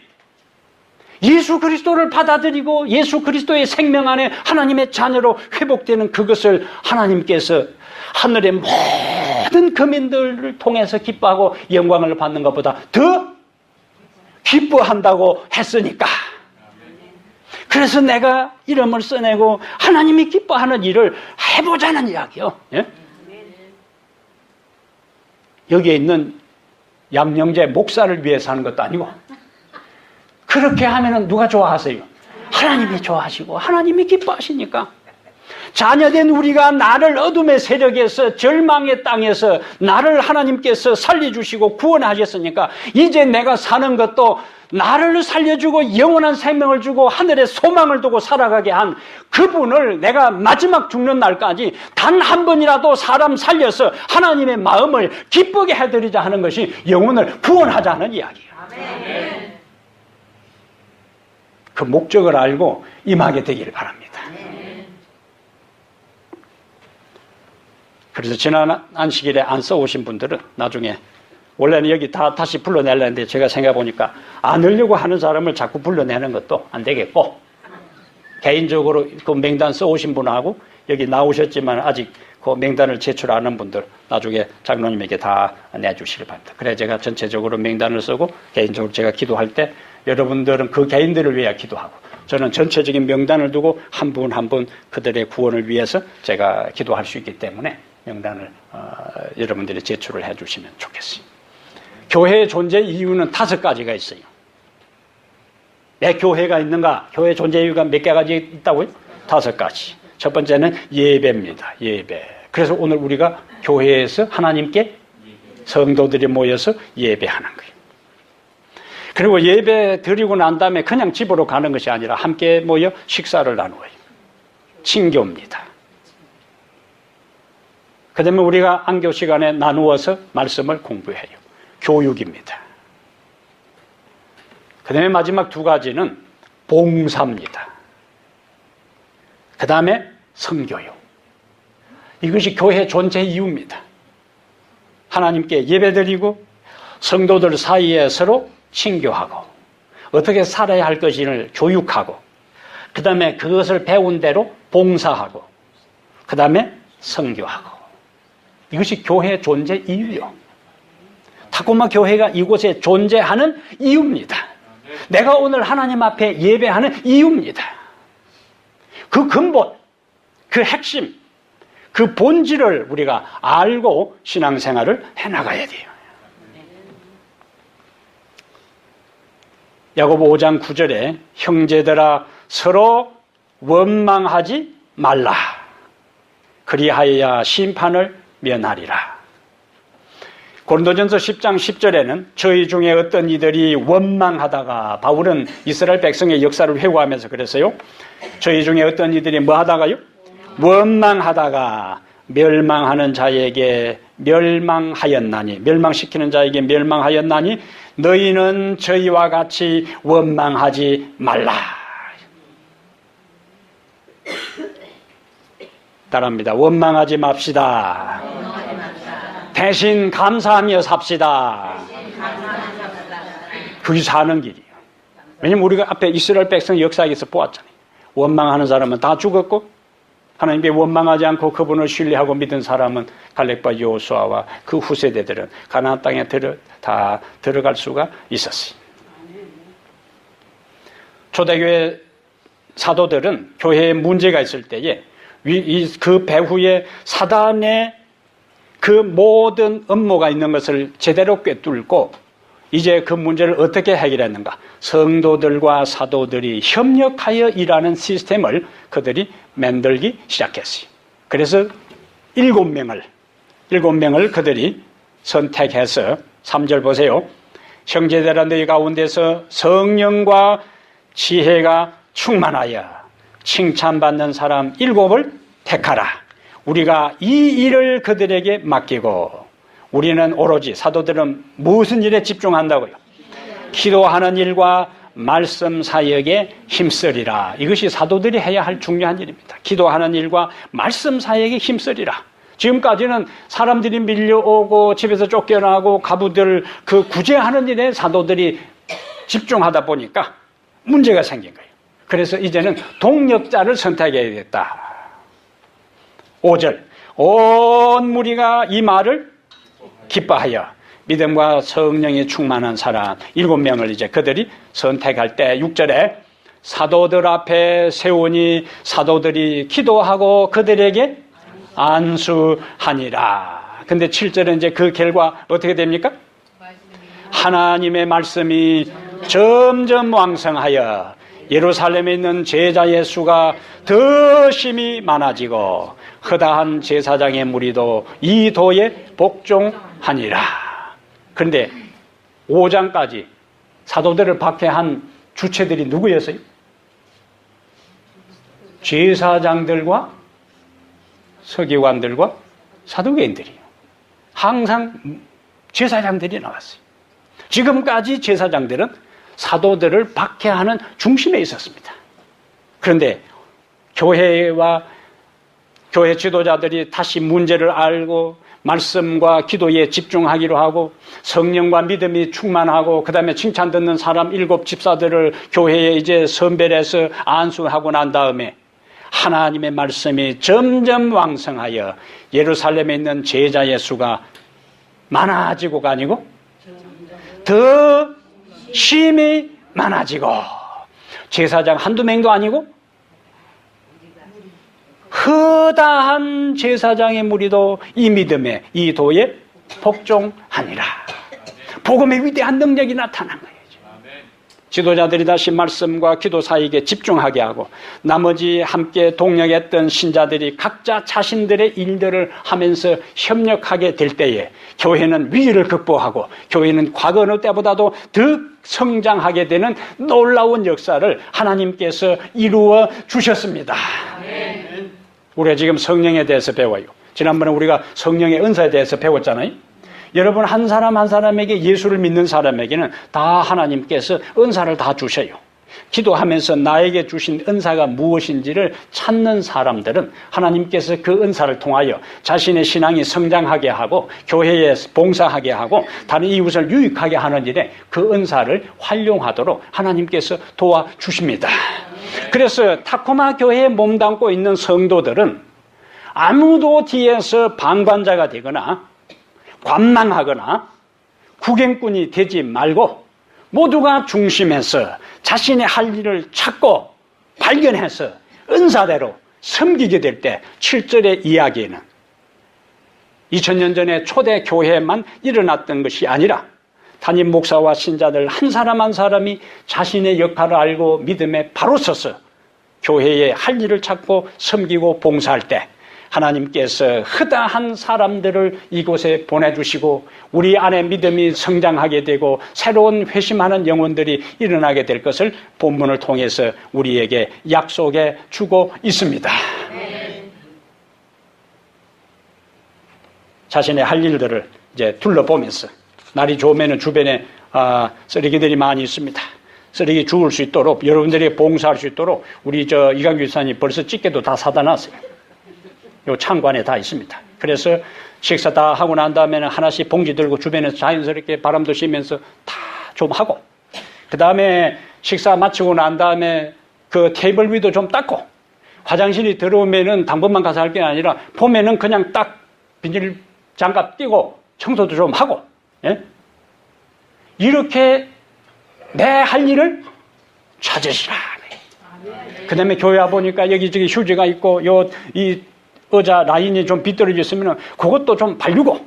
예수 그리스도를 받아들이고 예수 그리스도의 생명 안에 하나님의 자녀로 회복되는 그것을 하나님께서 하늘의 모든 거민들을 통해서 기뻐하고 영광을 받는 것보다 더 기뻐한다고 했으니까. 그래서 내가 이름을 써내고 하나님이 기뻐하는 일을 해보자는 이야기요. 예? 여기에 있는 양영재 목사를 위해서 하는 것도 아니고 그렇게 하면은 누가 좋아하세요? 하나님이 좋아하시고 하나님이 기뻐하시니까. 자녀된 우리가 나를 어둠의 세력에서 절망의 땅에서 나를 하나님께서 살려주시고 구원하셨으니까 이제 내가 사는 것도 나를 살려주고 영원한 생명을 주고 하늘에 소망을 두고 살아가게 한 그분을 내가 마지막 죽는 날까지 단 한 번이라도 사람 살려서 하나님의 마음을 기쁘게 해드리자 하는 것이 영혼을 구원하자는 이야기예요. 아멘. 그 목적을 알고 임하게 되기를 바랍니다. 그래서 지난 안식일에 안 써오신 분들은 나중에 원래는 여기 다 다시 불러내려는데 제가 생각해보니까 안 하려고 하는 사람을 자꾸 불러내는 것도 안 되겠고 개인적으로 그 명단 써오신 분하고 여기 나오셨지만 아직 그 명단을 제출 안 한 분들 나중에 장로님에게 다 내주시길 바랍니다. 그래 제가 전체적으로 명단을 쓰고 개인적으로 제가 기도할 때 여러분들은 그 개인들을 위해 기도하고 저는 전체적인 명단을 두고 한 분 한 분 그들의 구원을 위해서 제가 기도할 수 있기 때문에 명단을 여러분들이 제출을 해 주시면 좋겠어요. 교회의 존재 이유는 5가지가 있어요. 왜 교회가 있는가? 교회 존재 이유가 몇 가지 있다고요? 5가지. 첫 번째는 예배입니다. 예배. 그래서 오늘 우리가 교회에서 하나님께 성도들이 모여서 예배하는 거예요. 그리고 예배 드리고 난 다음에 그냥 집으로 가는 것이 아니라 함께 모여 식사를 나누어요. 친교입니다. 그 다음에 우리가 안교 시간에 나누어서 말씀을 공부해요. 교육입니다. 그 다음에 마지막 2가지는 봉사입니다. 그 다음에 선교요. 이것이 교회 존재 이유입니다. 하나님께 예배드리고 성도들 사이에 서로 친교하고 어떻게 살아야 할 것을 교육하고 그 다음에 그것을 배운 대로 봉사하고 그 다음에 선교하고 이것이 교회 존재 이유요. 타코마 교회가 이곳에 존재하는 이유입니다. 내가 오늘 하나님 앞에 예배하는 이유입니다. 그 근본, 그 핵심, 그 본질을 우리가 알고 신앙생활을 해나가야 돼요. 야고보 5장 9절에 형제들아 서로 원망하지 말라. 그리하여야 심판을 면하리라. 고린도전서 10장 10절에는 저희 중에 어떤 이들이 원망하다가, 바울은 이스라엘 백성의 역사를 회고하면서 그랬어요. 저희 중에 어떤 이들이 뭐 하다가요? 원망하다가 멸망하는 자에게 멸망하였나니, 멸망시키는 자에게 멸망하였나니 너희는 저희와 같이 원망하지 말라. 따라합니다. 원망하지 맙시다. 대신 감사하며 삽시다. 그게 사는 길이에요. 왜냐면 우리가 앞에 이스라엘 백성 역사에서 보았잖아요. 원망하는 사람은 다 죽었고, 하나님께 원망하지 않고 그분을 신뢰하고 믿은 사람은 갈렙과 여호수아와 그 후세대들은 가나안 땅에 다 들어갈 수가 있었어요. 초대교회 사도들은 교회에 문제가 있을 때에 그 배후에 사단의 그 모든 음모가 있는 것을 제대로 꿰뚫고 이제 그 문제를 어떻게 해결했는가? 성도들과 사도들이 협력하여 일하는 시스템을 그들이 만들기 시작했어요. 그래서 7명을 그들이 선택해서 3절 보세요. 형제들아 너희 가운데서 성령과 지혜가 충만하여 칭찬받는 사람 7을 택하라. 우리가 이 일을 그들에게 맡기고, 우리는 오로지 사도들은 무슨 일에 집중한다고요? 기도하는 일과 말씀 사역에 힘쓰리라. 이것이 사도들이 해야 할 중요한 일입니다. 기도하는 일과 말씀 사역에 힘쓰리라. 지금까지는 사람들이 밀려오고 집에서 쫓겨나고 가부들 그 구제하는 일에 사도들이 집중하다 보니까 문제가 생긴 거예요. 그래서 이제는 동력자를 선택해야겠다. 5절 온 무리가 이 말을 기뻐하여 믿음과 성령이 충만한 사람 7명을 이제 그들이 선택할 때 6절에 사도들 앞에 세우니 사도들이 기도하고 그들에게 안수하니라. 근데 7절은 이제 그 결과 어떻게 됩니까? 하나님의 말씀이 점점 왕성하여 예루살렘에 있는 제자의 수가 더 심히 많아지고 허다한 제사장의 무리도 이 도에 복종하니라. 그런데 5장까지 사도들을 박해한 주체들이 누구였어요? 제사장들과 서기관들과 사두개인들이에요. 항상 제사장들이 나왔어요. 지금까지 제사장들은 사도들을 박해하는 중심에 있었습니다. 그런데 교회와 교회 지도자들이 다시 문제를 알고 말씀과 기도에 집중하기로 하고 성령과 믿음이 충만하고 그 다음에 칭찬 듣는 사람 7 집사들을 교회에 이제 선별해서 안수하고 난 다음에 하나님의 말씀이 점점 왕성하여 예루살렘에 있는 제자의 수가 많아지고가 아니고 더 심히 많아지고 제사장 한두 명도 아니고 허다한 제사장의 무리도 이 믿음에 이 도에 복종하니라. 복음의 위대한 능력이 나타난 거예요. 지도자들이 다시 말씀과 기도 사역에 집중하게 하고 나머지 함께 동역했던 신자들이 각자 자신들의 일들을 하면서 협력하게 될 때에 교회는 위기를 극복하고 교회는 과거 어느 때보다도 더 성장하게 되는 놀라운 역사를 하나님께서 이루어 주셨습니다. 우리가 지금 성령에 대해서 배워요. 지난번에 우리가 성령의 은사에 대해서 배웠잖아요. 여러분 한 사람 한 사람에게 예수를 믿는 사람에게는 다 하나님께서 은사를 다 주셔요. 기도하면서 나에게 주신 은사가 무엇인지를 찾는 사람들은 하나님께서 그 은사를 통하여 자신의 신앙이 성장하게 하고 교회에 봉사하게 하고 다른 이웃을 유익하게 하는 일에 그 은사를 활용하도록 하나님께서 도와주십니다. 그래서 타코마 교회에 몸담고 있는 성도들은 아무도 뒤에서 방관자가 되거나 관망하거나 구경꾼이 되지 말고 모두가 중심에서 자신의 할 일을 찾고 발견해서 은사대로 섬기게 될 때 7절의 이야기는 2000년 전에 초대 교회에만 일어났던 것이 아니라 담임 목사와 신자들 한 사람 한 사람이 자신의 역할을 알고 믿음에 바로 서서 교회의 할 일을 찾고 섬기고 봉사할 때 하나님께서 허다한 사람들을 이곳에 보내주시고 우리 안에 믿음이 성장하게 되고 새로운 회심하는 영혼들이 일어나게 될 것을 본문을 통해서 우리에게 약속해 주고 있습니다. 자신의 할 일들을 이제 둘러보면서 날이 좋으면 주변에 쓰레기들이 많이 있습니다. 쓰레기 주울 수 있도록 여러분들이 봉사할 수 있도록 우리 이강규 집사님 벌써 집게도 다 사다 놨어요. 요 창관에 다 있습니다. 그래서 식사 다 하고 난 다음에는 하나씩 봉지 들고 주변에서 자연스럽게 바람도 쐬면서 다 좀 하고 그 다음에 식사 마치고 난 다음에 그 테이블 위도 좀 닦고 화장실이 들어오면은 당번만 가서 할 게 아니라 보면은 그냥 딱 비닐 장갑 띄고 청소도 좀 하고 예? 이렇게 내 할 일을 찾으시라. 그 다음에 교회 와보니까 여기저기 휴지가 있고 이 의자 라인이 좀 비뚤어져 있으면 그것도 좀 바르고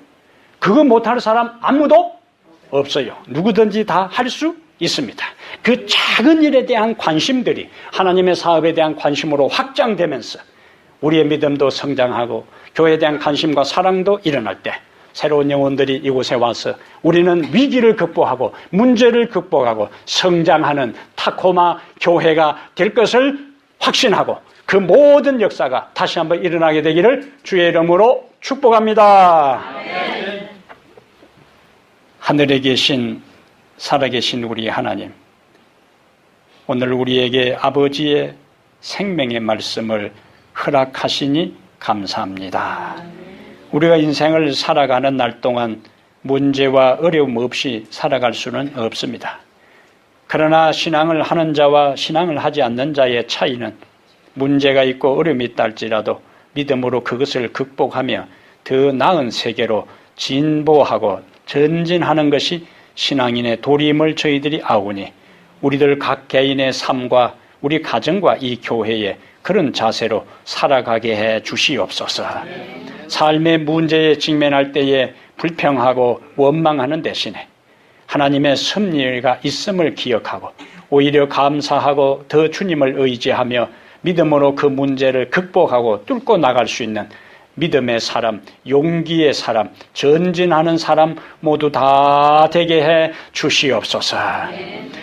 그거 못할 사람 아무도 없어요. 누구든지 다 할 수 있습니다. 그 작은 일에 대한 관심들이 하나님의 사업에 대한 관심으로 확장되면서 우리의 믿음도 성장하고 교회에 대한 관심과 사랑도 일어날 때 새로운 영혼들이 이곳에 와서 우리는 위기를 극복하고 문제를 극복하고 성장하는 타코마 교회가 될 것을 확신하고 그 모든 역사가 다시 한번 일어나게 되기를 주의 이름으로 축복합니다. 아멘. 하늘에 계신 살아계신 우리 하나님, 오늘 우리에게 아버지의 생명의 말씀을 허락하시니 감사합니다. 우리가 인생을 살아가는 날 동안 문제와 어려움 없이 살아갈 수는 없습니다. 그러나 신앙을 하는 자와 신앙을 하지 않는 자의 차이는 문제가 있고 어려움이 있다 할지라도 믿음으로 그것을 극복하며 더 나은 세계로 진보하고 전진하는 것이 신앙인의 도리임을 저희들이 아오니 우리들 각 개인의 삶과 우리 가정과 이 교회에 그런 자세로 살아가게 해 주시옵소서. 삶의 문제에 직면할 때에 불평하고 원망하는 대신에 하나님의 섭리가 있음을 기억하고 오히려 감사하고 더 주님을 의지하며 믿음으로 그 문제를 극복하고 뚫고 나갈 수 있는 믿음의 사람, 용기의 사람, 전진하는 사람 모두 다 되게 해 주시옵소서.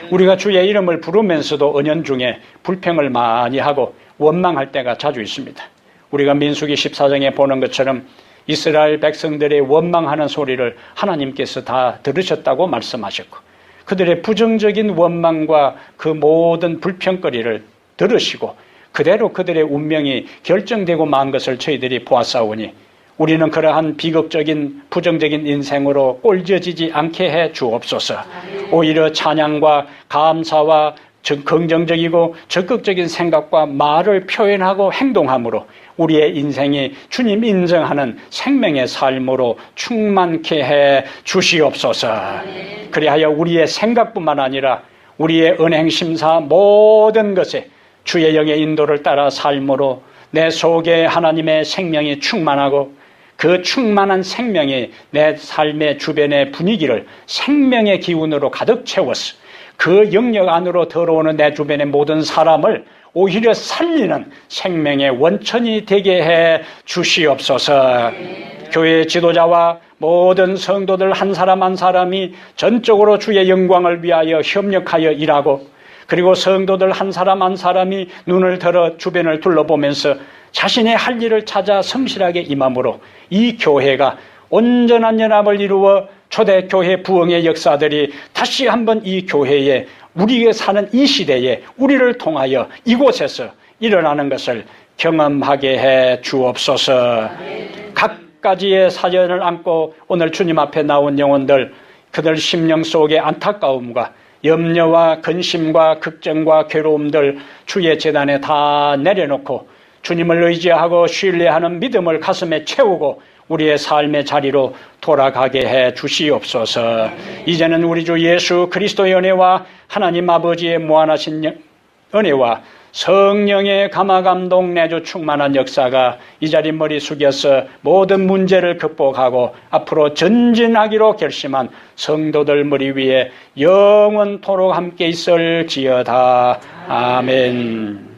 우리가 주의 이름을 부르면서도 은연중에 불평을 많이 하고 원망할 때가 자주 있습니다. 우리가 민수기 14장에 보는 것처럼 이스라엘 백성들의 원망하는 소리를 하나님께서 다 들으셨다고 말씀하셨고 그들의 부정적인 원망과 그 모든 불평거리를 들으시고 그대로 그들의 운명이 결정되고 만 것을 저희들이 보았사오니 우리는 그러한 비극적인 부정적인 인생으로 꼴져지지 않게 해 주옵소서. 오히려 찬양과 감사와 긍정적이고 적극적인 생각과 말을 표현하고 행동함으로 우리의 인생이 주님 인정하는 생명의 삶으로 충만케 해 주시옵소서. 그리하여 우리의 생각뿐만 아니라 우리의 은행심사 모든 것에 주의 영의 인도를 따라 삶으로 내 속에 하나님의 생명이 충만하고 그 충만한 생명이 내 삶의 주변의 분위기를 생명의 기운으로 가득 채웠어. 그 영역 안으로 들어오는 내 주변의 모든 사람을 오히려 살리는 생명의 원천이 되게 해 주시옵소서. 교회의 지도자와 모든 성도들 한 사람 한 사람이 전적으로 주의 영광을 위하여 협력하여 일하고 그리고 성도들 한 사람 한 사람이 눈을 들어 주변을 둘러보면서 자신의 할 일을 찾아 성실하게 임함으로 이 교회가 온전한 연합을 이루어 초대교회 부흥의 역사들이 다시 한번 이 교회에 우리가 사는 이 시대에 우리를 통하여 이곳에서 일어나는 것을 경험하게 해 주옵소서. 각가지의 사연을 안고 오늘 주님 앞에 나온 영혼들 그들 심령 속의 안타까움과 염려와 근심과 걱정과 괴로움들 주의 제단에 다 내려놓고 주님을 의지하고 신뢰하는 믿음을 가슴에 채우고 우리의 삶의 자리로 돌아가게 해 주시옵소서. 이제는 우리 주 예수 그리스도의 은혜와 하나님 아버지의 무한하신 은혜와 성령의 감화감동 내주 충만한 역사가 이 자리 머리 숙여서 모든 문제를 극복하고 앞으로 전진하기로 결심한 성도들 머리 위에 영원토록 함께 있을지어다. 아멘.